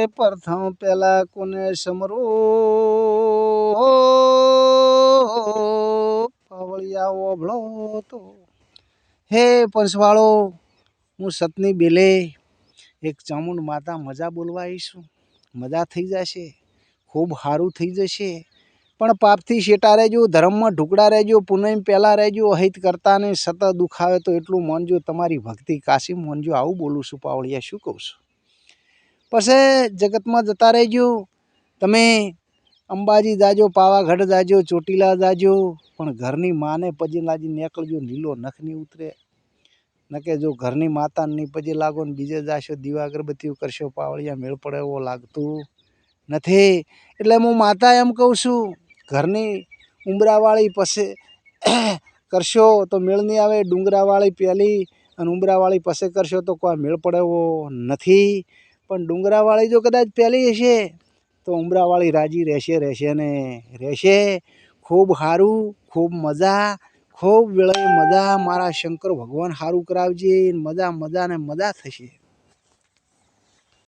પ્રથમ પેલા કોને સમરો પાવળિયા ઓભળો તો હે પંચવાળો હું સતની બેલે એક ચામુંડ માતા મજા બોલવા આવીશું મજા થઈ જશે ખૂબ સારું થઈ જશે પણ પાપથી શેટા રહેજો ધર્મમાં ઢુકડા રહેજો પુનઃ પહેલાં રહેજો અહિત કરતા ને સતત દુખાવે તો એટલું માનજો તમારી ભક્તિ કાશી માનજો આવું બોલું છું પાવળિયા શું કહું છું પછી જગતમાં જતા રહેજો તમે અંબાજી જાજો પાવાગઢ જાજો ચોટીલા જાજો પણ ઘરની માને પજે લાજી નીકળજો નીલો નખ નહીં ઉતરે નકે જો ઘરની માતાને નહીં પજે લાગો ને બીજે જાશો દીવા અગરબત્તીઓ કરશો પાવળિયા મેળ પડે એવો લાગતું નથી એટલે હું માતા એમ કહું છું ઘરની ઉંબરાવાળી પછી કરશો તો મેળ નહીં આવે ડુંગરાવાળી પહેલી અને ઉંબરાવાળી પછી કરશો તો કોઈ મેળ પડે એવો નથી પણ ડુંગરાવાળી જો કદાચ પહેલી હશે તો ઉંબરાવાળી રાજી રહેશે ને રહેશે ખૂબ સારું ખૂબ મજા ખૂબ વેળાએ મજા મારા શંકર ભગવાન સારું કરાવજે મજા ને મજા થશે.